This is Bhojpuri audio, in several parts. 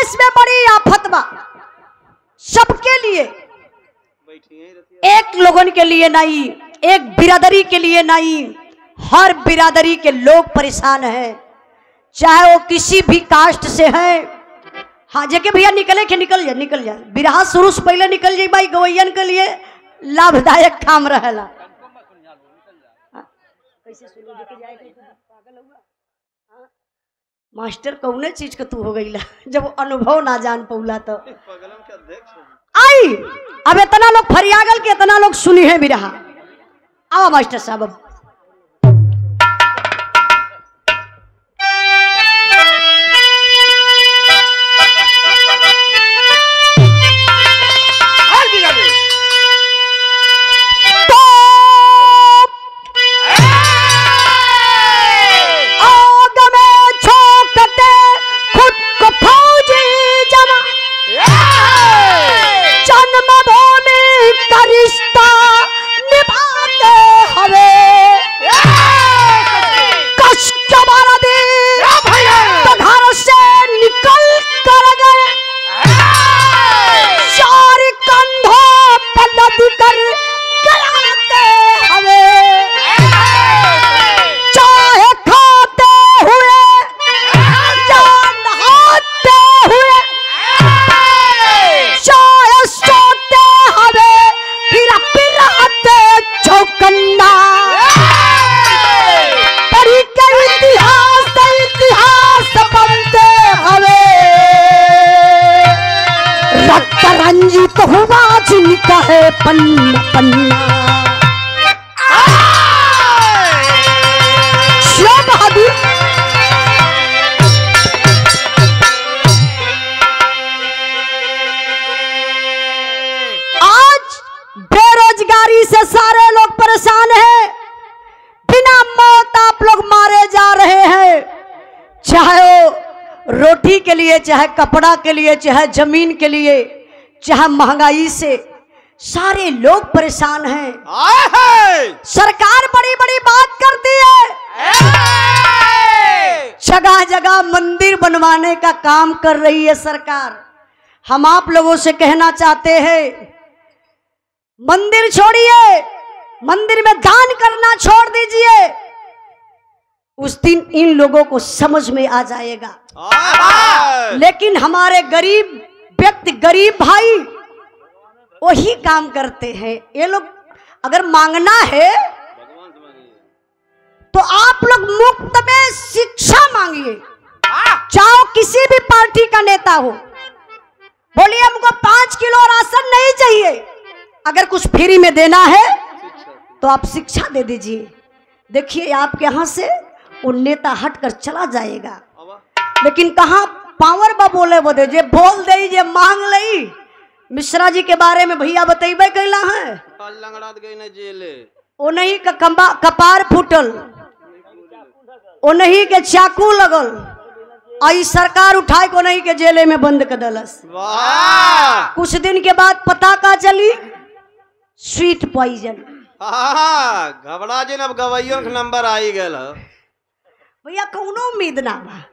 देश में बड़ी आफत बा, सबके लिए, एक लोगन के लिए नहीं, एक बिरादरी के लिए नहीं, हर बिरादरी के लोग परेशान हैं, चाहे वो किसी भी कास्ट से है। हाँ जेके भैया निकले के निकल जा बिरहा शुरू से पहले निकल जाए भाई, गवैयन के लिए लाभदायक काम रहेला। कैसे सुनो जेके जाए पागल हुआ मास्टर कौने चीज का तू हो गईला जब अनुभव ना जान पौला तो आई। अब इतना लोग फरियागल के इतना लोग सुनी है बिरहा। आओ मास्टर साहब अब पन्ना पन्ना बहादुर। आज बेरोजगारी से सारे लोग परेशान हैं, बिना मौत आप लोग मारे जा रहे हैं, चाहे वो रोटी के लिए, चाहे कपड़ा के लिए, चाहे जमीन के लिए, चाहे महंगाई से सारे लोग परेशान हैं। सरकार बड़ी बड़ी बात करती है, जगह जगह मंदिर बनवाने का काम कर रही है सरकार। हम आप लोगों से कहना चाहते हैं मंदिर छोड़िए, मंदिर में दान करना छोड़ दीजिए, उस दिन इन लोगों को समझ में आ जाएगा। लेकिन हमारे गरीब व्यक्ति, गरीब भाई वही काम करते हैं। ये लोग अगर मांगना है तो आप लोग मुफ्त में शिक्षा मांगिए, चाहे किसी भी पार्टी का नेता हो, बोलिए हमको 5 किलो राशन नहीं चाहिए, अगर कुछ फ्री में देना है तो आप शिक्षा दे दीजिए। देखिए आपके यहाँ से वो नेता हटकर चला जाएगा, लेकिन कहाँ पावर बा बोले बोले जे बोल दे जे मांग लई। मिश्रा जी के बारे में भैया बतेबे कैला है, ओ नहीं का कपार फूटल, ओ नहीं के चाकू लगल, आई सरकार उठाए को नहीं के जेले में बंद कर दलस। कुछ दिन के बाद पता का चली स्वीट पॉइजन। घबरा जिन अब गवैयों के नंबर आई गए भैया, कौनो उम्मीद ना बा।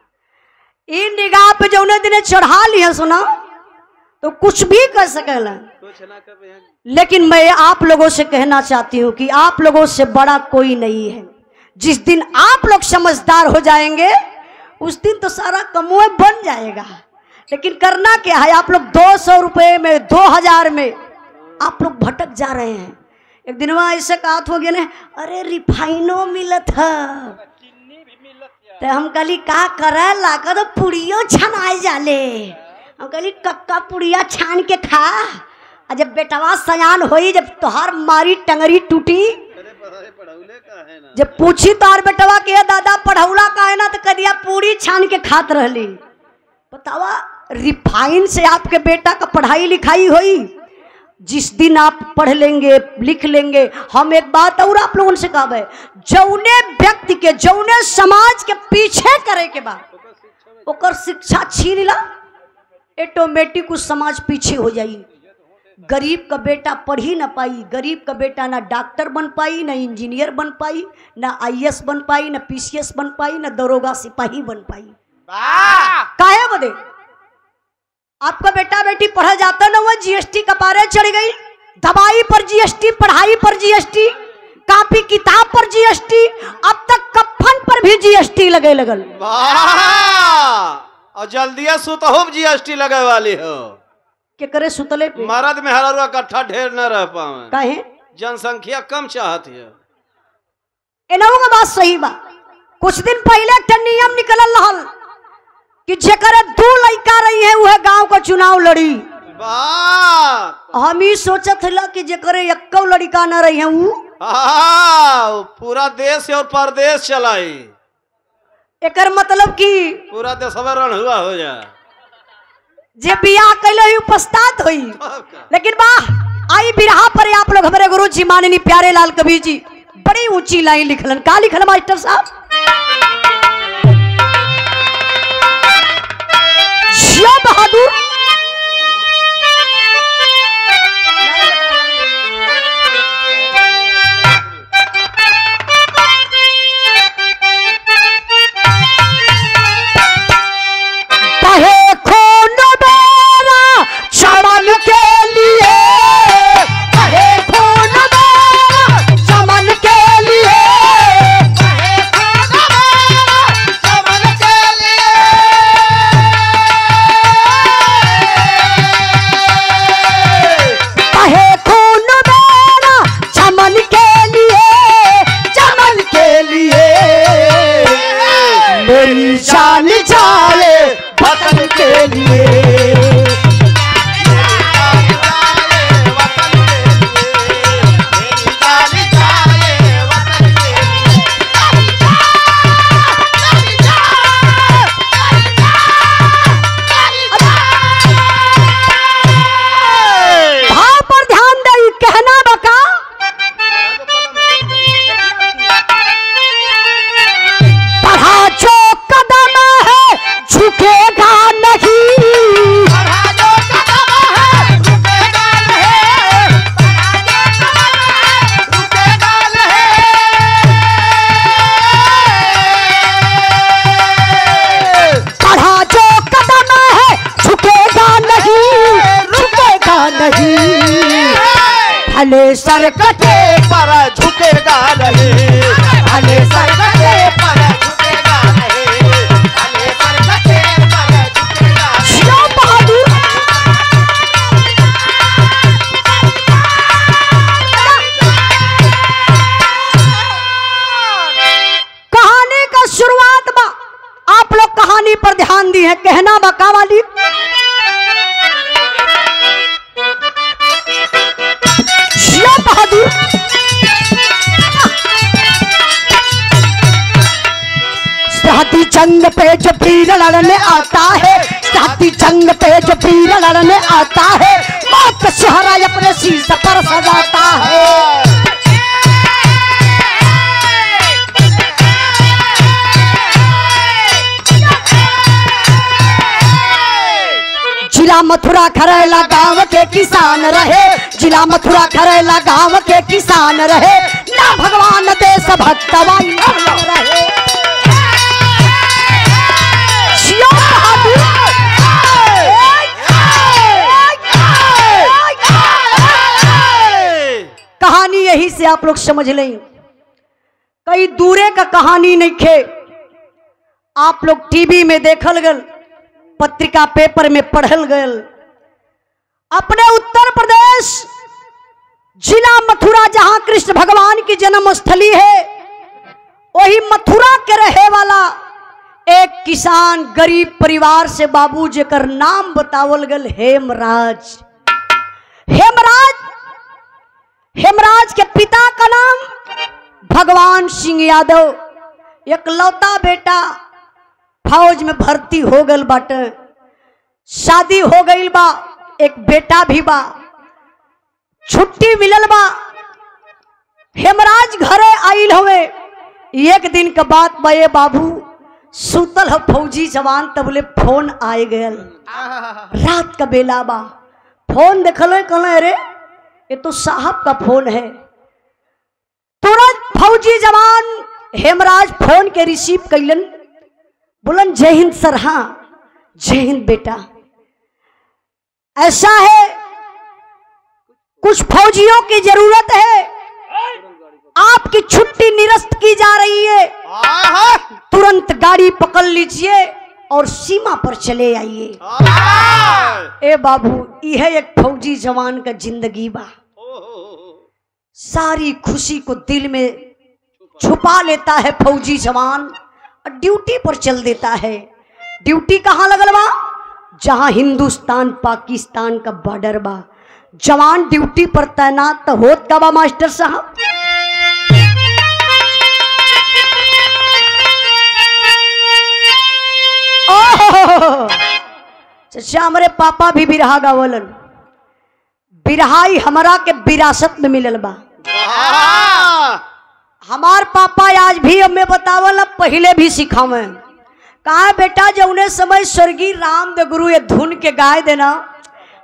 इन निगाह पे जौने दिन चढ़ा लिया सुना तो कुछ भी कर सकेला, लेकिन मैं आप लोगों से कहना चाहती हूँ कि आप लोगों से बड़ा कोई नहीं है। जिस दिन आप लोग समझदार हो जाएंगे उस दिन तो सारा कमुए बन जाएगा। लेकिन करना क्या है, आप लोग 200 रुपये में, 2000 में आप लोग भटक जा रहे हैं। एक दिन वहां ऐसे कहा हो गया ना, अरे रिफाइनो मिलत है, तो हम कहली का करे ला का तो पुड़ियो छनाए जाले। हम कहली कक्का पुड़िया छान के खा, और जब बेटवा सयान होई, जब तोहार मारी टंगरी टूटी, जब पूछी तोहार बेटवा के दादा पढ़ौला का है ना, तो कह दिया पूड़ी छान के खात रहली। बतावा रिफाइन से आपके बेटा का पढ़ाई लिखाई होई। जिस दिन आप पढ़ लेंगे, लिख लेंगे, हम एक बात और आप लोगों से कहा है, जौने व्यक्ति के, जौने समाज के पीछे करे के बाद ओकर शिक्षा छीन ला, ऑटोमेटिक उस समाज पीछे हो जाई। गरीब का बेटा पढ़ ही ना पाई, गरीब का बेटा ना डॉक्टर बन पाई, ना इंजीनियर बन पाई, ना आईएएस बन पाई, ना पीसीएस बन पाई, ना दरोगा सिपाही बन पाई। काहे बदे? पढ़ा जाता न हुआ, जीएसटी कपारे चढ़ गई। दवाई पर जीएसटी, पढ़ाई पर जीएसटी, कापी किताब पर जीएसटी, अब तक कफन पर भी जीएसटी लगे लगल। और जल्दिया सुतहो जीएसटी लगे वाली हो के करे सुतले पे मरद में हर इकट्ठा ढेर न रह पावे, काहे जनसंख्या कम चाहत है। एनहु का बात सही बा। कुछ दिन पहले एक नियम निकलल रहल कि जेकर 2 लड़का रही है वह गांव का चुनाव लड़ी। बात हम ही सोचत हला कि जेकर 1 लड़का न रही है पूरा देश और परदेश चलाई, एकर मतलब कि पूरा देश रण हुआ हो जा जे बियाह कैले हुई पछतात हुई। लेकिन वाह, आई बिरहा पर आप लोग हमारे गुरु जी माननीय प्यारे लाल कबीर जी बड़ी ऊंची लाइन लिखलन। का लिखल मास्टर साहब? जिया बहादुर भले सर कटे पर झुकेगा नहीं, भले सर कटे पर झुकेगा नहीं, भले सर कटे पर झुकेगा नहीं। कहानी का शुरुआत बा, आप लोग कहानी पर ध्यान दी है। कहना बका वाली बहादुर साथी जंग पे जो वीर लड़ने आता है, साथी जंग पे जो वीर लड़ने आता है, मौत का सुहारा अपने शीश पर सजाता है। जिला मथुरा खरेला गांव के किसान रहे, जिला मथुरा खरेला गांव के किसान रहे, ना भगवान देश भक्त रहे। कहानी यही से आप लोग समझ लें, कई दूरे का कहानी नहीं खे। आप लोग टीवी में देखल गल, पत्रिका पेपर में पढ़ल गल। अपने उत्तर प्रदेश जिला मथुरा जहां कृष्ण भगवान की जन्म स्थली है, वही मथुरा के रहे वाला एक किसान गरीब परिवार से बाबू जेकर नाम बतावल गल हेमराज। हेमराज के पिता का नाम भगवान सिंह यादव। एकलौता बेटा फौज में भर्ती हो गल बाटे, शादी हो गई बा, एक बेटा भी बा, छुट्टी मिलल बा। हेमराज घरे आइल हवे। एक दिन के बाद बा, ये बाबू सुतल हो फौजी जवान, तब बोले फोन आए गयल। रात का बेला बा, फोन देखल, कहल अरे ये तो साहब का फोन है। तुरंत फौजी जवान हेमराज फोन के रिसीव कैलन, बोलन जय हिंद सर। हाँ जय हिंद बेटा। ऐसा है, कुछ फौजियों की जरूरत है, आपकी छुट्टी निरस्त की जा रही है, तुरंत गाड़ी पकड़ लीजिए और सीमा पर चले आइए। ए बाबू, यह एक फौजी जवान का जिंदगी बा। सारी खुशी को दिल में छुपा लेता है फौजी जवान और ड्यूटी पर चल देता है। ड्यूटी कहाँ लगल बा? जहां हिंदुस्तान पाकिस्तान का बॉर्डर बा। जवान ड्यूटी पर तैनात तो होत का बा मास्टर साहब। चाचा हमारे पापा भी बिरहा गावलन। बिरहाई हमरा के विरासत में मिलल बा। हमार पापा आज भी हमें बतावल, पहले भी सिखावे। कहा बेटा जौने समय स्वर्गीय रामदेव गुरु ये धुन के गाय देना,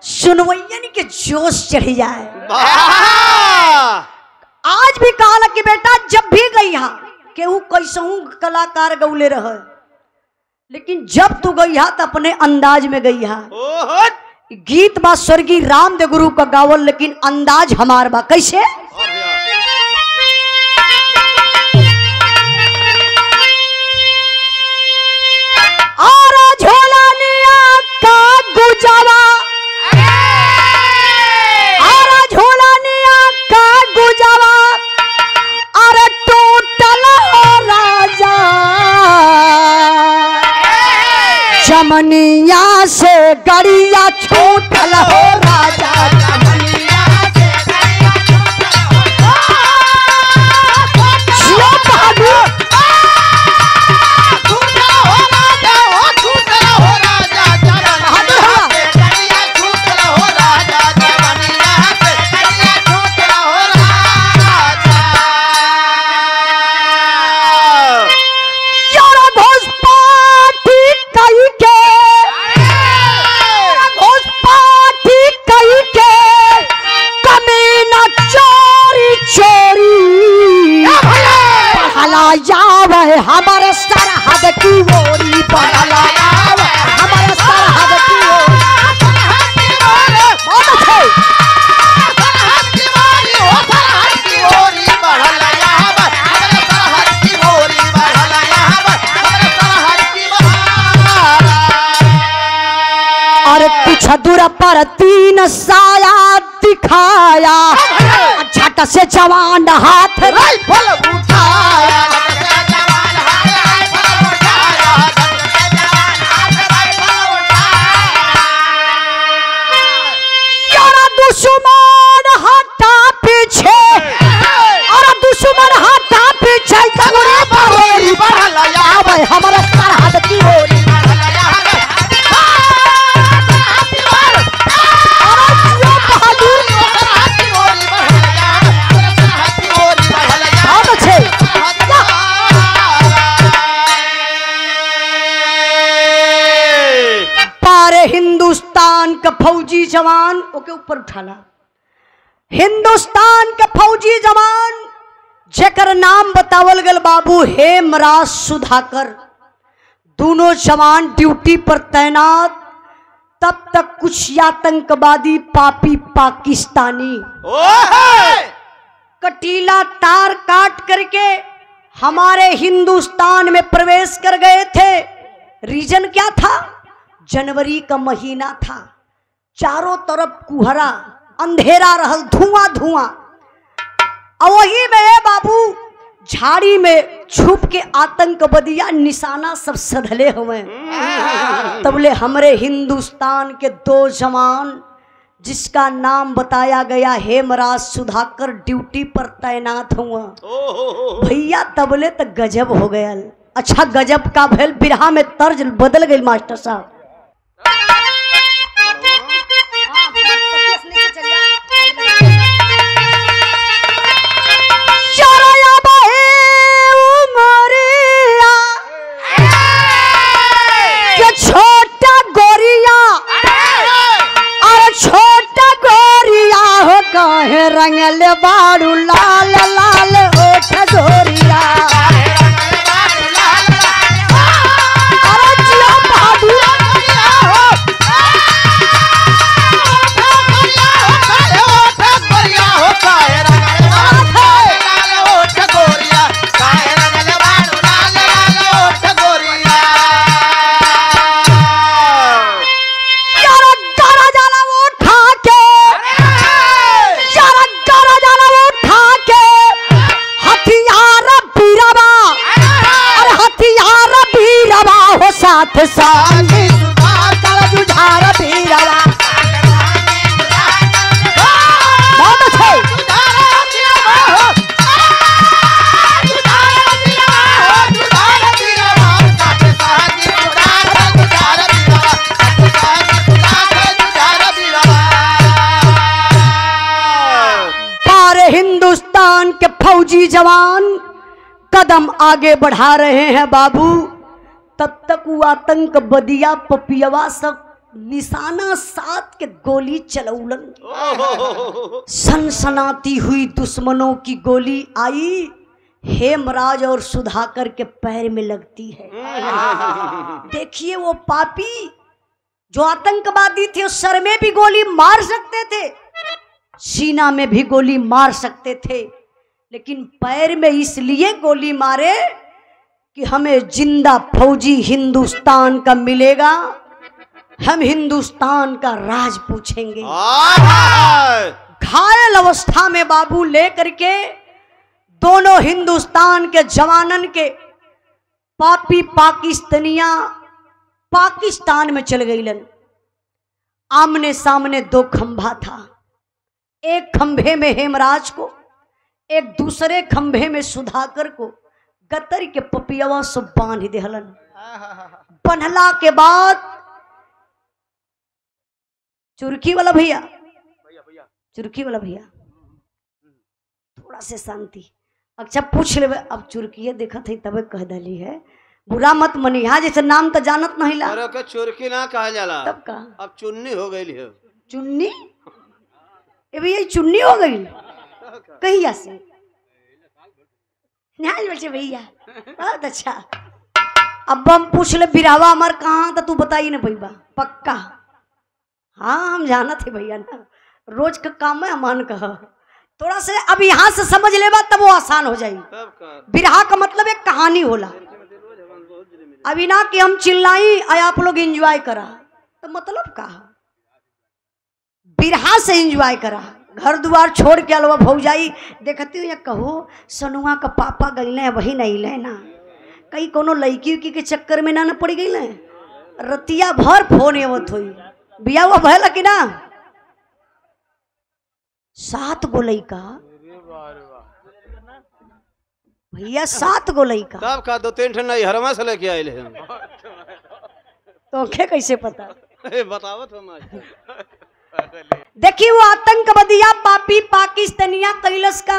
सुनवैयन के जोश चढ़ जाए। आज भी कहा कि बेटा जब भी गई हा केहू कैसहू कलाकार गौले रहे, लेकिन जब तू गई हा तो अपने अंदाज में गई हा। गीत बा स्वर्गीय रामदेव गुरु का गावल, लेकिन अंदाज हमार बा। कैसे? आरा झोला निया का गुजावा, आरा झोला निया का गुजावा, अरे टोटल हो राजा जमनिया से गड़िया छूटल हो राजा। जमनिया से गड़िया छूटल हो हमारे सरहद की ओरी बढ़ला जावे, हमारे सरहद की ओरी। बहुत अच्छे। सरहद की ओरी हो, सरहद की ओरी बढ़ला जावे, हमारे सरहद की ओरी बढ़ला जावे, हमारे सरहद की ओरी। और कुछ दूर पर तीन साया दिखाया, झट से जवान हाथ राइफल उठाया। दुश्मन हटा पीछे, और दुश्मन हटा पीछे, हमारे सरहद की ओरी। हिंदुस्तान का फौजी जवान ओके ऊपर उठाला। हिंदुस्तान के फौजी जवान जेकर नाम बतावल गल बाबू हेमराज सुधाकर। दोनों जवान ड्यूटी पर तैनात। तब तक कुछ आतंकवादी पापी पाकिस्तानी कटीला तार काट करके हमारे हिंदुस्तान में प्रवेश कर गए थे। रीजन क्या था? जनवरी का महीना था, चारों तरफ कुहरा अंधेरा रहल, धुआं धुआं। और वही में बाबू झाड़ी में छुप के आतंकवादिया निशाना सब सधले हुए। तबले हमरे हिंदुस्तान के दो जवान जिसका नाम बताया गया हेमराज सुधाकर ड्यूटी पर तैनात हुआ। भैया तबले तो गजब हो गया। अच्छा गजब का भेल, बिरहा में तर्ज बदल गई मास्टर साहब। छोटा गोरिया, अरे छोटा गोरिया हो कहे रंगल बारू लाल लाल ओठ गोरिया। अरे जिया बहादुर साथ साथी सुधाकर जुझार बीरवा। बहुत अच्छे। पारे हिंदुस्तान के फौजी जवान कदम आगे बढ़ा रहे हैं बाबू, तब तक वो आतंक बदिया पपियवा सब निशाना साथ के गोली चलौलन। सनसनाती हुई दुश्मनों की गोली आई, हेमराज और सुधाकर के पैर में लगती है। देखिए वो पापी जो आतंकवादी थे, उस सर में भी गोली मार सकते थे, सीना में भी गोली मार सकते थे, लेकिन पैर में इसलिए गोली मारे कि हमें जिंदा फौजी हिंदुस्तान का मिलेगा, हम हिंदुस्तान का राज पूछेंगे। घायल अवस्था में बाबू लेकर के दोनों हिंदुस्तान के जवानन के पापी पाकिस्तानिया पाकिस्तान में चल गईलन। आमने सामने दो खंभा था, एक खंभे में हेमराज को, एक दूसरे खंभे में सुधाकर को गतर के पपियवा से बांध देहलन। बंधला के बाद चुरकी वाला भैया, चुरकी वाला भैया थोड़ा से शांति। अच्छा पूछ ले, अब चुरकिए देखा थे तब कह दली है, बुरा मत मनिहा, जैसे नाम तो जानत नहीं ला। अरे के चुरकी ना कहा जाला, तब का अब चुन्नी हो गई है। चुन्नी? ए भैया चुन्नी हो गई कहिया से? बच्चे भैया बहुत अच्छा। अब हम पूछ ले बिरावा हमार कहाँ, तो तू बताई ना भैया पक्का। हाँ हम जाना थे भैया ना, रोज का काम है अमान कहा। थोड़ा से अब यहाँ से समझ ले बात, तब वो आसान हो जाएगी। बिरहा का मतलब एक कहानी होला। अभी ना कि हम चिल्लाई आया आप लोग एंजॉय करा, तो मतलब कहा बिरहा से एंजॉय करा। घर द्वार छोड़ के अलवा भौजाई देखती हूँ या कहो सनुआ का पापा गईले वही नहीं लेना, कहीं कोनो लड़की उकी के चक्कर में ना पड़ गई, रतिया भर फोन आवत हुई। बिया हुआ भला कि ना? 7 गो लड़का भैया, 7 गो लड़का। तब का 2-3 ठन नहीं हरमा से लेके आए हैं। तो क्या कैसे पता? बतावत हम। देखिए वो आतंकवादिया पापी पाकिस्तानिया कैलस का,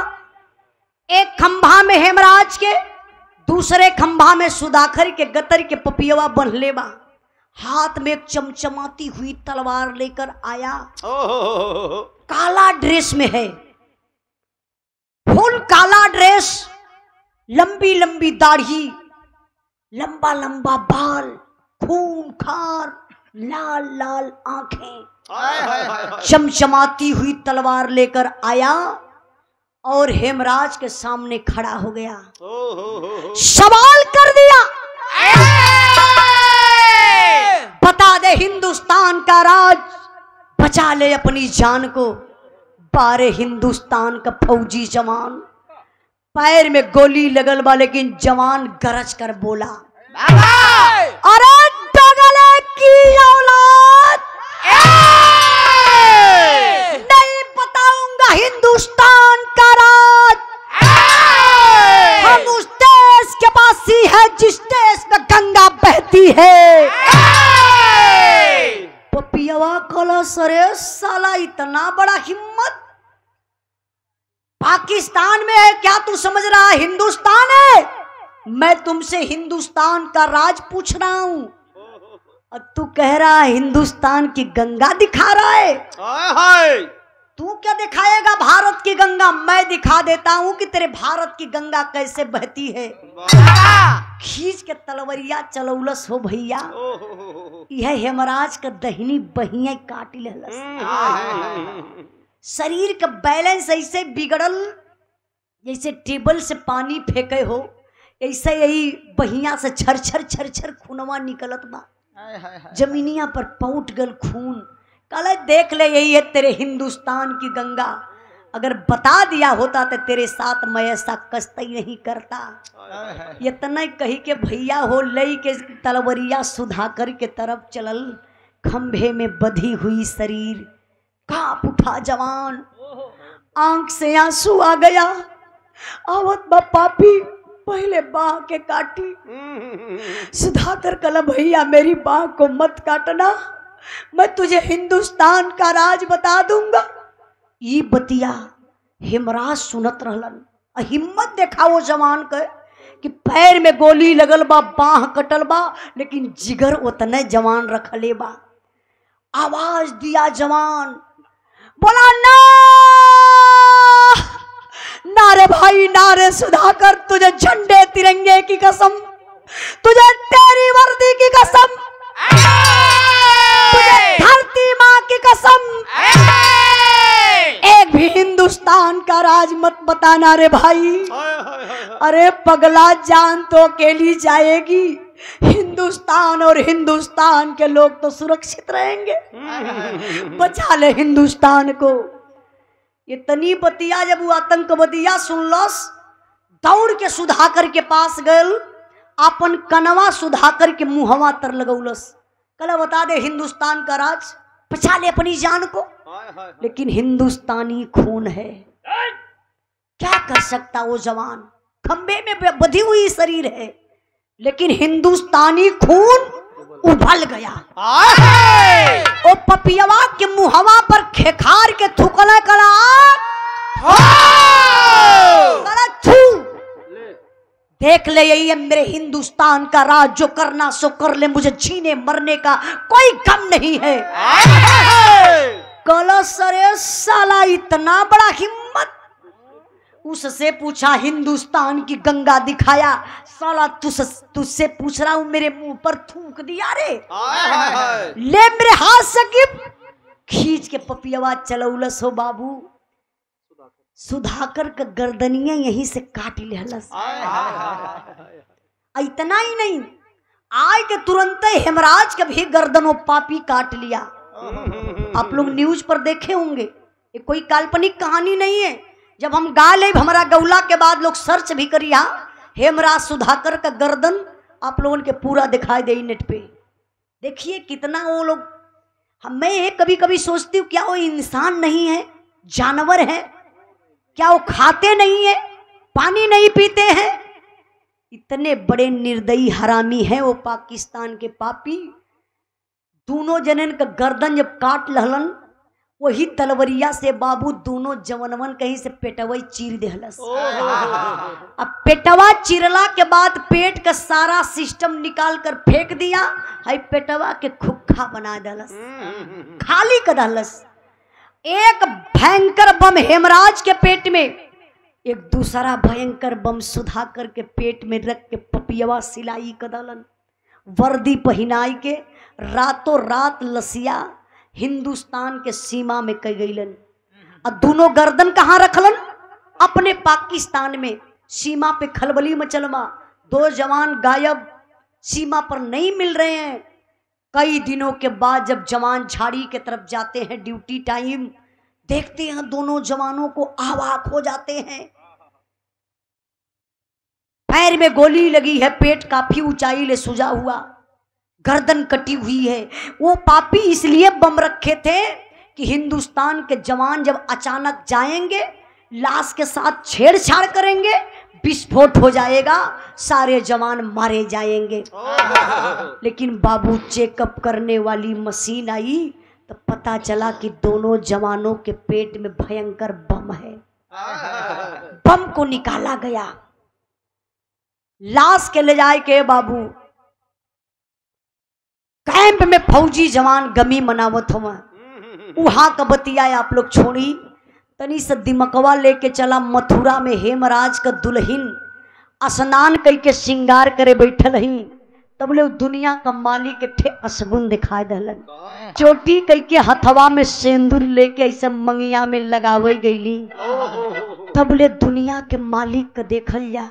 एक खंभा में हेमराज के, दूसरे खंभा में सुधाकर के गतर के पपियवा बंधले बा। हाथ में एक चमचमाती हुई तलवार लेकर आया। काला ड्रेस में है, फुल काला ड्रेस, लंबी लंबी दाढ़ी, लंबा लंबा बाल, खून खार, लाल लाल आंखें, चमचमाती हुई तलवार लेकर आया और हेमराज के सामने खड़ा हो गया। सवाल कर दिया, बता दे हिंदुस्तान का राज, बचा ले अपनी जान को। बारे हिंदुस्तान का फौजी जवान, पैर में गोली लगल बा, लेकिन जवान गरज कर बोला, अरे डगले की औलाद, नहीं बताऊंगा हिंदुस्तान का राज। हम उस देश के वासी है जिस देश में गंगा बहती है। पपियवा कला सरे साला इतना बड़ा हिम्मत, पाकिस्तान में है क्या तू समझ रहा है हिंदुस्तान है? मैं तुमसे हिंदुस्तान का राज पूछ रहा हूं और तू कह रहा है हिंदुस्तान की गंगा दिखा रहा है। तू क्या दिखाएगा भारत की गंगा? मैं दिखा देता हूं कि तेरे भारत की गंगा कैसे बहती है। खींच के तलवरिया चलौलस हो भैया, यह हेमराज का दहिनी बहिया काट लेलस। शरीर का बैलेंस ऐसे बिगड़ल जैसे टेबल से पानी फेंके हो, ऐसे यही बहिया से छर छर छर छर खूनवा निकलत बा। जमीनिया पर पौट गल खून। कल देख ले यही है तेरे हिंदुस्तान की गंगा। अगर बता दिया होता तो तेरे साथ मैं ऐसा कष्ट ही नहीं करता। इतना कही के भैया हो लई के तलवरिया सुधाकर के तरफ चलल, खंभे में बधी हुई शरीर कांप उठा जवान, आंख से आंसू आ गया। आवत बा पापी पहले बाह के काटी। सुधाकर कला भैया मेरी बाह को मत काटना, मैं तुझे हिंदुस्तान का राज बता दूंगा। ई बतिया हेमराज सुनत रहलन। हिम्मत देखा वो जवान के कि पैर में गोली लगल बा, बाह कटल बा, लेकिन जिगर उतने जवान रखले बा। आवाज दिया जवान, बोला ना नारे भाई नारे सुधाकर, तुझे झंडे तिरंगे की कसम, तुझे तेरी वर्दी की कसम, तुझे धरती माँ की कसम, एक भी हिंदुस्तान का राज मत बताना रे भाई। अरे पगला जान तो अकेली जाएगी, हिंदुस्तान और हिंदुस्तान के लोग तो सुरक्षित रहेंगे। बचा ले हिंदुस्तान को। इतनी बतिया जब वो आतंकवादिया सुनलस, दौड़ के सुधाकर के पास गल, अपन कनवा सुधाकर के मुहवा तर लगौलस। कल बता दे हिंदुस्तान का राज, बचा ले अपनी जान को। लेकिन हिंदुस्तानी खून है, क्या कर सकता वो जवान। खंबे में बधी हुई शरीर है, लेकिन हिंदुस्तानी खून उबल गया। ओ पपियवा के मुहवा पर खेखार के थूकला कला देख ले, यही है मेरे हिंदुस्तान का राज, जो करना सो कर ले, मुझे जीने मरने का कोई गम नहीं है। कला सरे साला इतना बड़ा हिम्मत। उससे पूछा हिंदुस्तान की गंगा दिखाया, साला तुझसे पूछ रहा हूं, मेरे मुंह पर थूक दिया रे। ले मेरे हाथ से खींच के पपियवा चलौलस हो बाबू। सुधाकर का गर्दनिया यहीं से काट लेहलस। इतना ही नहीं, आय के तुरंत हेमराज का भी गर्दनों पापी काट लिया। आप लोग न्यूज पर देखे होंगे, ये कोई काल्पनिक कहानी नहीं है। जब हम गा ले हमारा गौला के बाद लोग सर्च भी करिया, हेमराज सुधाकर का गर्दन आप लोगों के पूरा दिखाई दे नेट पे। देखिए कितना वो लोग, मैं कभी कभी सोचती हूँ क्या वो इंसान नहीं है, जानवर है क्या? वो खाते नहीं है, पानी नहीं पीते हैं? इतने बड़े निर्दयी हरामी है वो पाकिस्तान के पापी। दोनों जनन का गर्दन जब काट लहलन, वही तलवरिया से बाबू दोनों जवनवन कहीं से पेटवा चीर देहलस। अब पेटवा चिरला के बाद पेट का सारा सिस्टम निकाल कर फेंक दिया, हाई पेटवा के खुखा बना दलस, खाली कर दलस। एक भयंकर बम हेमराज के पेट में, एक दूसरा भयंकर बम सुधाकर के पेट में रख के पपियवा सिलाई कदलन, वर्दी पहनाई के रातों रात लसिया हिंदुस्तान के सीमा में कई गईलन। और दोनों गर्दन कहाँ रखलन? अपने पाकिस्तान में। सीमा पे खलबली मचलमा, दो जवान गायब, सीमा पर नहीं मिल रहे हैं। कई दिनों के बाद जब जवान झाड़ी के तरफ जाते हैं ड्यूटी टाइम, देखते हैं दोनों जवानों को आवाक हो जाते हैं। पैर में गोली लगी है, पेट काफी ऊंचाई ले सुजा हुआ, गर्दन कटी हुई है। वो पापी इसलिए बम रखे थे कि हिंदुस्तान के जवान जब अचानक जाएंगे, लाश के साथ छेड़छाड़ करेंगे, विस्फोट हो जाएगा, सारे जवान मारे जाएंगे। लेकिन बाबू चेकअप करने वाली मशीन आई तो पता चला कि दोनों जवानों के पेट में भयंकर बम है। बम को निकाला गया, लाश के ले जाए के बाबू कैंप में फौजी जवान गमी मनावत हुआ। वहां का बतिया आप लोग छोड़ी, तनी से दिमकवा लेके चला मथुरा में। हेमराज का दुल्हन स्नान करके श्रृंगार करे बैठल ही, तब ले दुनिया का मालिक के ठे असगुन दिखाई दलन। चोटी करके हथवा में सिंदूर लेके ऐसे मंगिया में लगावे गईली, तब ले दुनिया के मालिक का देखल जा,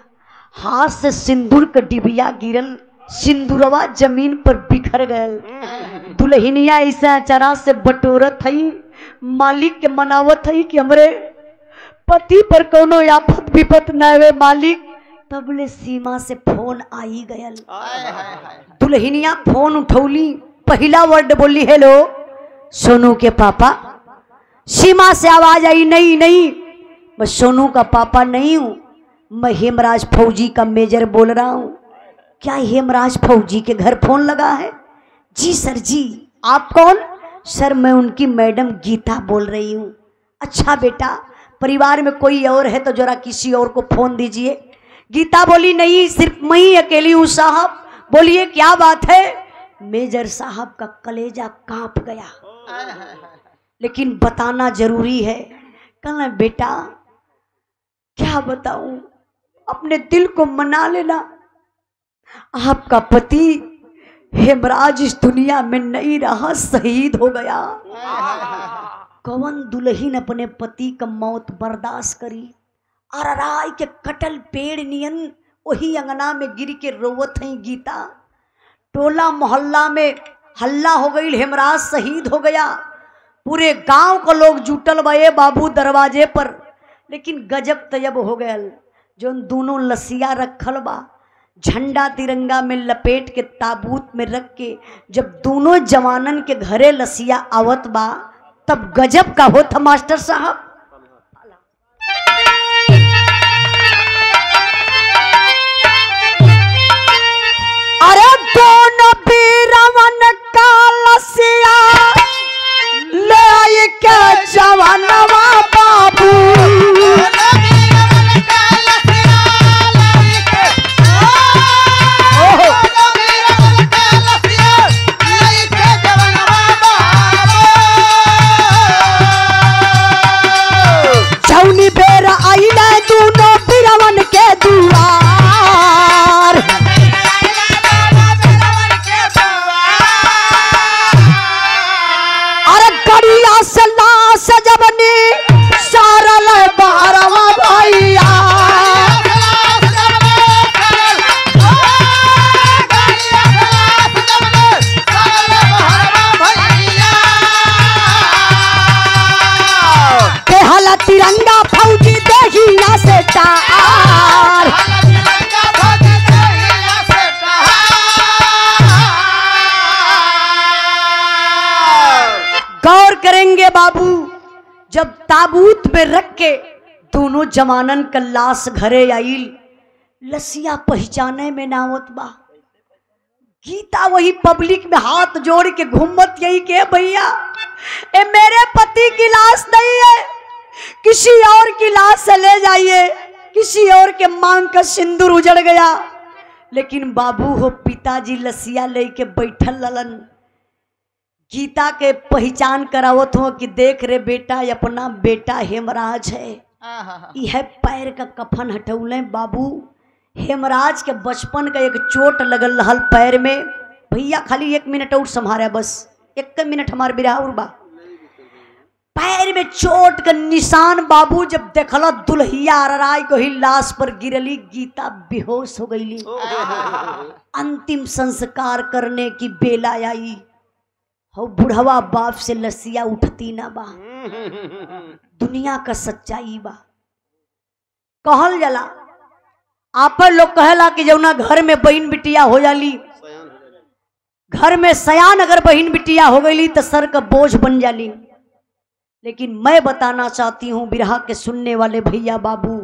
हाथ से सिंदूर का डिबिया गिरल, सिंदूरवा जमीन पर बिखर गए। दुल्हनिया ऐसा अचारा से बटोरत हई, मालिक के मनावत हई कि हमरे पति पर कोनो आफत विपत न आवे मालिक, तबले सीमा से फोन आई गयल। दुल्हनिया फोन उठौली, पहला वर्ड बोली हेलो सोनू के पापा। सीमा से आवाज आई नहीं नहीं, मैं सोनू का पापा नहीं हूं, मैं हेमराज फौजी का मेजर बोल रहा हूं। क्या हेमराज फौजी के घर फोन लगा है? जी सर जी। आप कौन? सर मैं उनकी मैडम गीता बोल रही हूँ। अच्छा बेटा, परिवार में कोई और है तो जरा किसी और को फोन दीजिए। गीता बोली नहीं, सिर्फ मैं ही अकेली हूँ साहब। बोलिए क्या बात है? मेजर साहब का कलेजा कांप गया, लेकिन बताना जरूरी है। कहना बेटा क्या बताऊं, अपने दिल को मना लेना, आपका पति हेमराज इस दुनिया में नहीं रहा, शहीद हो गया। कौन दुल्हन अपने पति का मौत बर्दाश्त करी? अरराय के कटल पेड़ नियन वही अंगना में गिर के रोवत है गीता। टोला मोहल्ला में हल्ला हो गई, हेमराज शहीद हो गया। पूरे गांव को लोग जुटल बे बाबू दरवाजे पर। लेकिन गजब तजब हो गया, जो दोनों लसिया रखल बा झंडा तिरंगा में लपेट के ताबूत में रख के, जब दोनों जवानन के घरे लसिया आवत बा, तब गजब का होता मास्टर साहब। अरे दोनों बीरवन का लसिया ले आई के जवानवा बाबू। जौनी बेर आइला दोनों बीरवन के दुआर। अरे गड़िया से लाश जबनी सारल बारवा भैया। केहला तिरंगा फौजी देहिया से टार। गौर करेंगे बाबू, जब ताबूत में रख के दोनों जवानन का लाश घरे आई, लसिया पहचाने में ना होत बा। गीता वही पब्लिक में हाथ जोड़ के घूमत यही के भैया ए मेरे पति की लाश नहीं है, किसी और की लाश से ले जाइए। किसी और के मांग का सिंदूर उजड़ गया। लेकिन बाबू हो पिताजी लसिया लेके बैठल ललन। गीता के पहचान करावत हो कि देख रे बेटा, ये अपना बेटा हेमराज है। यह पैर का कफन हटौले बाबू। हेमराज के बचपन का एक चोट लगल रहल पैर में। भैया खाली 1 मिनट और संभारे, बस 1 मिनट हमार बिराउर बा। पैर में चोट का निशान बाबू जब देखला दुल्हिया अरराय को ही लाश पर गिरली, गीता बेहोश हो गईली। अंतिम संस्कार करने की बेला आई। हो बुढ़वा बाप से लसिया उठती ना बा। दुनिया का सच्चाई बा। कहल जाला आप लोग कहेला कि जौना घर में बहन बिटिया हो जाली, घर में सयान अगर बहन बिटिया हो गई तो सर का बोझ बन जाली। लेकिन मैं बताना चाहती हूँ बिरहा के सुनने वाले भैया बाबू,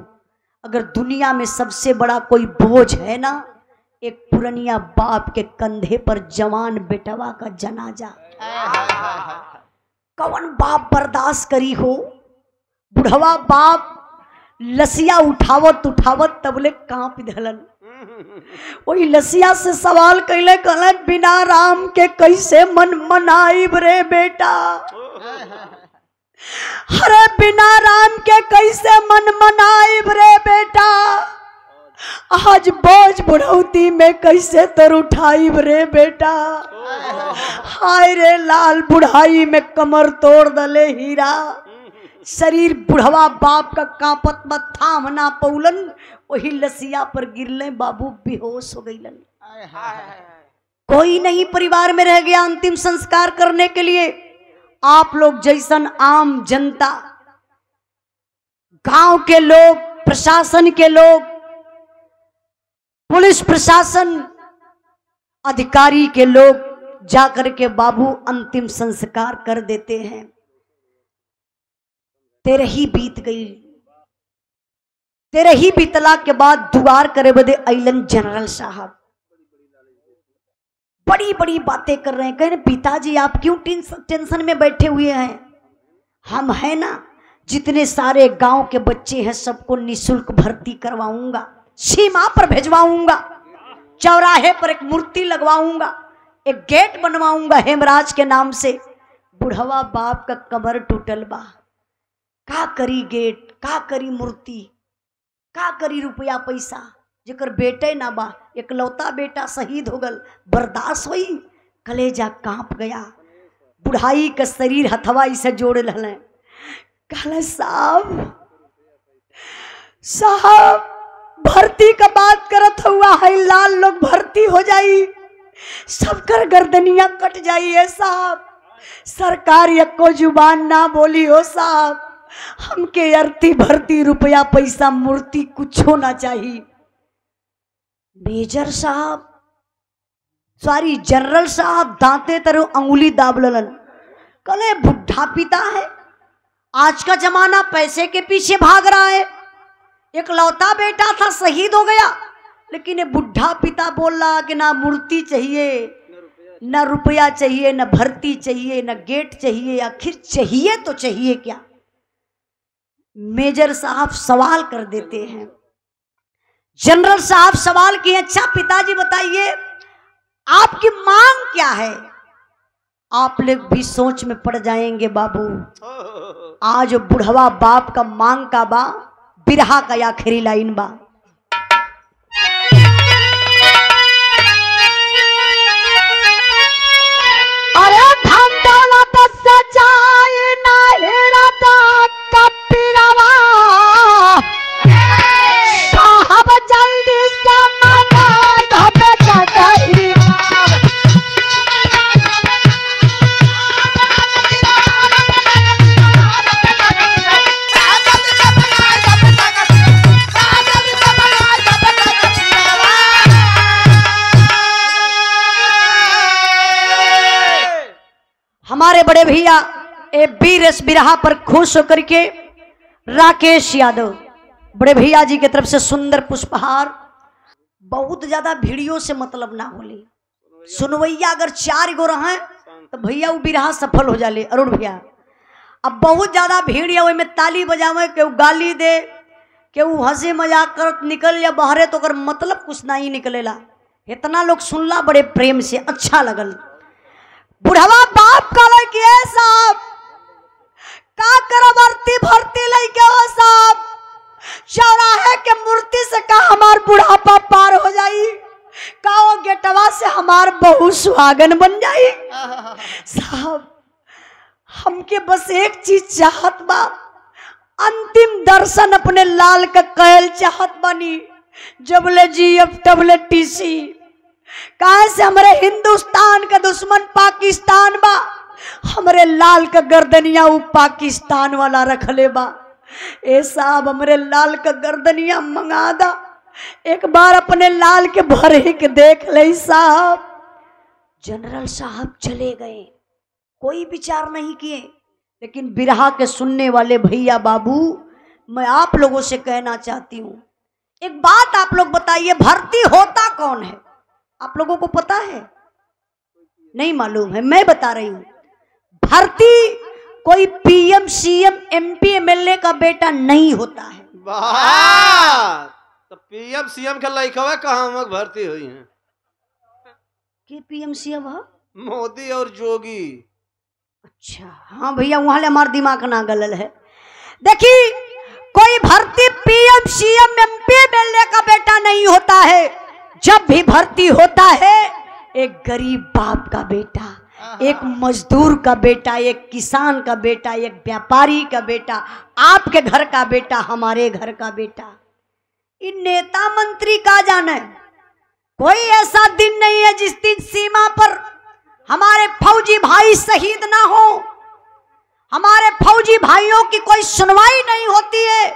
अगर दुनिया में सबसे बड़ा कोई बोझ है ना, एक पुरनिया बाप के कंधे पर जवान बेटवा का जनाजा। कौन बाप बर्दाश्त करी हो? बुढ़वा बाप लसिया उठावत उठावत तबले कांप धलन। वही लसिया से सवाल कैले, कहलन बिना राम के कैसे मन मनाइब रे बेटा। अरे बिना राम के कैसे मन मनाइब रे बेटा। आज बोझ बुढ़ौती में कैसे तर उठाइब रे बेटा। हाय रे लाल बुढ़ाई में कमर तोड़ दले हीरा। शरीर बुढ़वा बाप का कांपत मत थाम ना पौलन। वही लसिया पर गिरले बाबू, बेहोश हो गईलन। कोई नहीं परिवार में रह गया अंतिम संस्कार करने के लिए। आप लोग जैसन आम जनता गांव के लोग, प्रशासन के लोग, पुलिस प्रशासन, अधिकारी के लोग जाकर के बाबू अंतिम संस्कार कर देते हैं। तेरे ही बीत गई, तेरे ही बीतला के बाद दुआर करे बदे अइलन जनरल साहब। बड़ी बड़ी बातें कर रहे हैं, कह रहे पिताजी आप क्यों टेंशन में बैठे हुए हैं? हम है ना, जितने सारे गांव के बच्चे हैं सबको निःशुल्क भर्ती करवाऊंगा, सीमा पर भेजवाऊंगा, चौराहे पर एक मूर्ति लगवाऊंगा, एक गेट बनवाऊंगा हेमराज के नाम से। बुढ़वा बाप का कमर टूटल बा, का करी गेट, का करी मूर्ति, का करी रुपया पैसा, जेकर बेटे ना बा, एकलौता बेटा शहीद हो गल, बर्दाश्त हुई, कलेजा कांप गया। बुढ़ाई का शरीर हथवाई से जोड़ रहे, कहले साहब भर्ती का बात करत हुआ है, लाल लोग भर्ती हो जाई, सबकर गर्दनियां कट जाई है साहब, सरकार एको जुबान ना बोली हो साहब, हमके अर्थी भर्ती रुपया पैसा मूर्ति कुछ होना चाहिए। मेजर साहब, सॉरी जनरल साहब दांते तरह अंगुली दाब ललन, कले बुढ़ा पिता है, आज का जमाना पैसे के पीछे भाग रहा है, एक लौता बेटा था शहीद हो गया, लेकिन ये बुढ़ा पिता बोल रहा कि ना मूर्ति चाहिए, ना रुपया चाहिए, ना भर्ती चाहिए, ना गेट चाहिए, आखिर चाहिए तो चाहिए क्या? मेजर साहब सवाल कर देते हैं। जनरल साहब सवाल किए, अच्छा पिताजी बताइए आपकी मांग क्या है? आप लोग भी सोच में पड़ जाएंगे बाबू। आज बुढ़वा बाप का मांग का बा, बिरहा का आखिरी लाइन बा, अरे धन दौलत सजाए ना हेरता कपिरवा, साहब जल्दी से मना धबे कटई। हमारे बड़े भैया ए बीरस बिरहा पर खुश होकर के राकेश यादव बड़े भैया जी की तरफ से सुंदर पुष्पहार। बहुत ज्यादा वीडियो से मतलब ना होली, सुनवैया अगर 4 गो रहे तो भैया वो बिरहा सफल हो जाले। अरुण भैया अब बहुत ज्यादा भीड़ है, में ताली बजावे, केहू गाली दे, केहू हंसी मजाक कर निकल या बहरे तो कर मतलब कुछ ना ही निकलेला। इतना लोग सुनला बड़े प्रेम से, अच्छा लगल। बुढ़वा बाप कहले कि साहब का करब अर्थी भर्ती लइके हो साहब, चौराहे के मूर्ति से का हमार बुढ़ापा पार हो जाई, का वो गेटवा से हमार बहु सुहागन बन जाई। साहब हमके बस एक चीज चाहत बा, अंतिम दर्शन अपने लाल का कैल चाहत बनी, जबले जीएफ तबले टीसी। कहा से हमारे हिंदुस्तान का दुश्मन पाकिस्तान बा, हमारे लाल का गर्दनिया वो पाकिस्तान वाला रख ले बा। ए साहब हमारे लाल का गर्दनिया मंगा दा, एक बार अपने लाल के भरे के देख ले साहब। जनरल साहब चले गए, कोई विचार नहीं किए, लेकिन बिरहा के सुनने वाले भैया बाबू मैं आप लोगों से कहना चाहती हूँ, एक बात आप लोग बताइए, भर्ती होता कौन है? आप लोगों को पता है? नहीं मालूम है, मैं बता रही हूं। भर्ती कोई पीएम सीएम एमपी एमएलए का बेटा नहीं होता है। तो पीएम सीएम का लड़का कहाँ भर्ती हुई है? के पीएम सीएम है? मोदी और जोगी। अच्छा हाँ भैया, वहां ले हमारा दिमाग ना गलल है। देखिए कोई भर्ती पीएम सीएम एमपी एमएलए का बेटा नहीं होता है। जब भी भर्ती होता है एक गरीब बाप का बेटा, एक मजदूर का बेटा, एक किसान का बेटा, एक व्यापारी का बेटा, आपके घर का बेटा, हमारे घर का बेटा। इन नेता मंत्री का जाने, कोई ऐसा दिन नहीं है जिस दिन सीमा पर हमारे फौजी भाई शहीद ना हो, हमारे फौजी भाइयों की कोई सुनवाई नहीं होती है।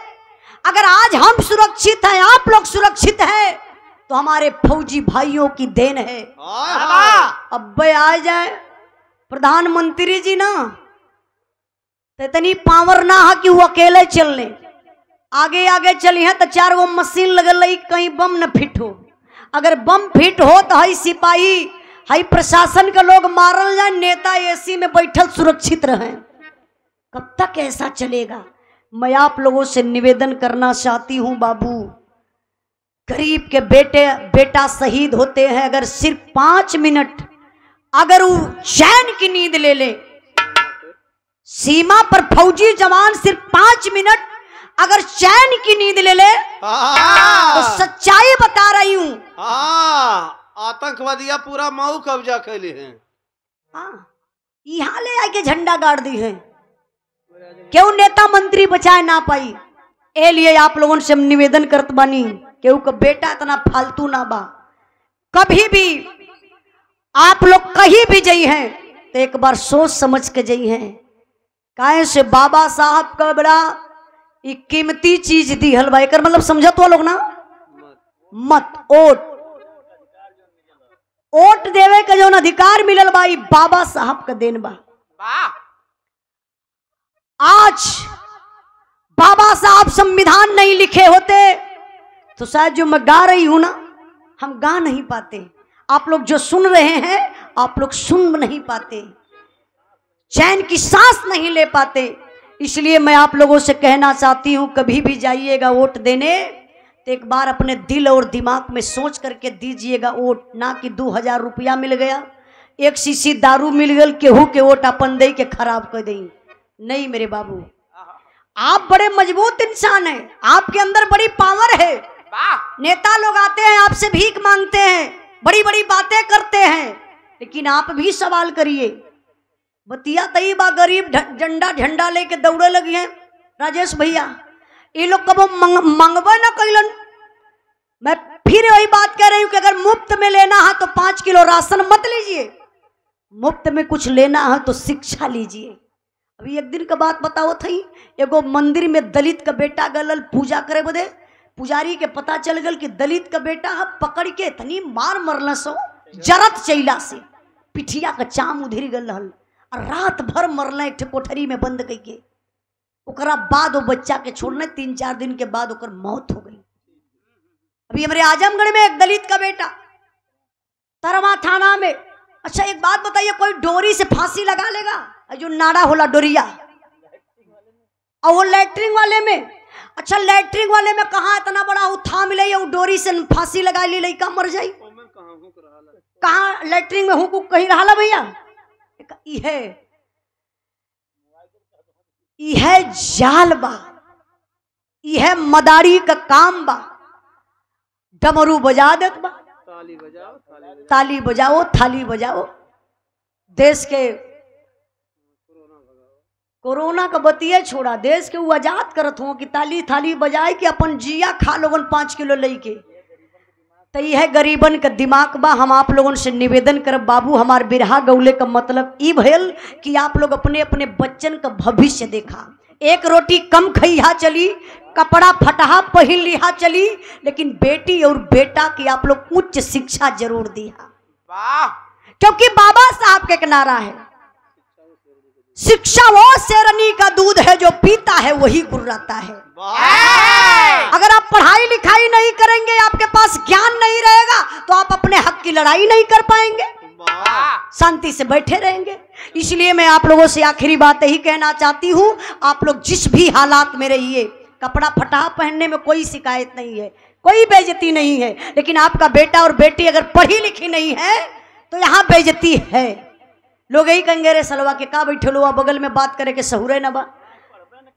अगर आज हम सुरक्षित हैं, आप लोग सुरक्षित हैं, तो हमारे फौजी भाइयों की देन है। अब भाई आ जाए प्रधानमंत्री जी ना, तो इतनी पावर ना है कि वो अकेले चलने, आगे आगे चली है तो 4 गो मशीन लगल रही, कहीं बम न फिट हो। अगर बम फिट हो तो हई सिपाही हई प्रशासन के लोग मारल जाए, नेता एसी में बैठल सुरक्षित रहे। कब तक ऐसा चलेगा? मैं आप लोगों से निवेदन करना चाहती हूं बाबू, गरीब के बेटा शहीद होते हैं, अगर सिर्फ 5 मिनट अगर वो चैन की नींद ले ले, सीमा पर फौजी जवान सिर्फ 5 मिनट अगर चैन की नींद ले ले, तो सच्चाई बता रही हूं। आतंकवादिया पूरा मऊ कब्जा कैले हैं। यहाँ ले आके झंडा गाड़ दी है, क्यों नेता मंत्री बचाए ना पाई। ए लिए आप लोगों से हम निवेदन करत बानी, केहू का बेटा इतना फालतू ना बा। कभी भी आप लोग कहीं भी जाई हैं तो एक बार सोच समझ के जाई हैं। काहे से बाबा साहब का बड़ा एक कीमती चीज दी हल भाई कर, मतलब समझत हो लोग ना, मत ओट देवे का जो अधिकार मिलल भाई बाबा साहब का देन बा। आज बाबा साहब संविधान नहीं लिखे होते तो शायद जो मैं गा रही हूं ना, हम गा नहीं पाते। आप लोग जो सुन रहे हैं आप लोग सुन नहीं पाते, चैन की सांस नहीं ले पाते। इसलिए मैं आप लोगों से कहना चाहती हूं, कभी भी जाइएगा वोट देने तो एक बार अपने दिल और दिमाग में सोच करके दीजिएगा वोट, ना कि 2000 रुपया मिल गया, 1 शीशी दारू मिल गई, केहू के वोट अपन दे के खराब कर दें। नहीं मेरे बाबू, आप बड़े मजबूत इंसान हैं, आपके अंदर बड़ी पावर है। नेता लोग आते हैं आपसे भीख मांगते हैं, बड़ी बड़ी बातें करते हैं, लेकिन आप भी सवाल करिए। बतिया तई बा गरीब झंडा लेके दौड़े लगी हैं राजेश भैया, ये लोग कबो मंगवा ना कैलन। मैं फिर वही बात कह रही हूँ कि अगर मुफ्त में लेना है तो 5 किलो राशन मत लीजिए, मुफ्त में कुछ लेना है तो शिक्षा लीजिए। अभी एक दिन का बात बताओ थी, एगो मंदिर में दलित का बेटा गलल पूजा करे बदे, पुजारी के पता चल गल कि दलित का बेटा है, पकड़ के इतनी मार मरल सो जरत चैला से पिठिया का चाम उधर गल रहल, और रात भर मरल एक कोठरी में बंद करके। ओकरा बाद वो बच्चा के छोड़ने 3-4 दिन के बाद ओकर मौत हो गई। अभी हमारे आजमगढ़ में एक दलित का बेटा तरवा थाना में। अच्छा एक बात बताइए, कोई डोरी से फांसी लगा लेगा? जो नाड़ा होला डोरिया, और वो लैट्रिन वाले में, अच्छा लैट्रिन वाले में कहाँ इतना बड़ा उठा मिले, वो डोरी से फांसी लगा ली, लड़का मर जाई। कहाँ लैट्रिन में हुकूक कहीं रहा भैया? यह जाल बा, यह मदारी का काम बा। डमरू बजा देत बा, ताली बजाओ, थाली बजाओ। देश के कोरोना का बतिया छोड़ा, देश के वो आजाद करत हो कि ताली थाली बजाए कि अपन जिया खा लोगन 5 किलो लेके। तो यह गरीबन का दिमाग बा। हम आप लोगों से निवेदन करब बाबू, हमार बिरहा गौले का मतलब ई भयल कि आप लोग अपने अपने बच्चन का भविष्य देखा। एक रोटी कम खइहा चली, कपड़ा फटहा पहन लिहा चली, लेकिन बेटी और बेटा की आप लोग उच्च शिक्षा जरूर दिया। क्योंकि बाबा साहब के नारा है, शिक्षा वो शेरनी का दूध है, जो पीता है वही गुर्राता है। अगर आप पढ़ाई लिखाई नहीं करेंगे, आपके पास ज्ञान नहीं रहेगा, तो आप अपने हक की लड़ाई नहीं कर पाएंगे, शांति से बैठे रहेंगे। इसलिए मैं आप लोगों से आखिरी बात यही कहना चाहती हूँ, आप लोग जिस भी हालात में रहिए, कपड़ा फटा पहनने में कोई शिकायत नहीं है, कोई बेइज्जती नहीं है, लेकिन आपका बेटा और बेटी अगर पढ़ी लिखी नहीं है तो यहाँ बेइज्जती है। लोग यही कहेंगे रे सलवा के का बैठे लो, बगल में बात करे के सहुरे न बा।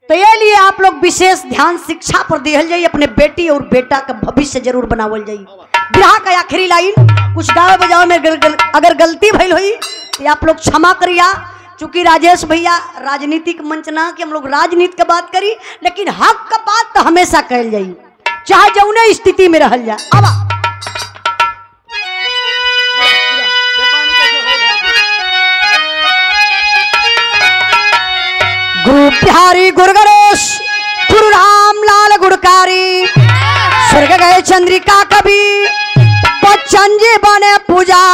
तो ये लिए आप लोग विशेष ध्यान शिक्षा पर दिहल जाइए, अपने बेटी और बेटा का भविष्य जरूर बनावल जाइए। बिरहा का आखिरी लाइन, कुछ गावे बजावे में अगर गलती भइल हुई तो आप लोग क्षमा करिया। चूंकि राजेश भैया राजनीतिक मंच ना कि हम लोग राजनीति की बात करी, लेकिन हक का बात तो हमेशा कहल जाई, चाहे जौने स्थिति में रहल जाए। अब गुरु बिहारी गुरु गणेश गुरु राम लाल गुरु का चंद्रिका कवि बच्चन जी बने पुजारी।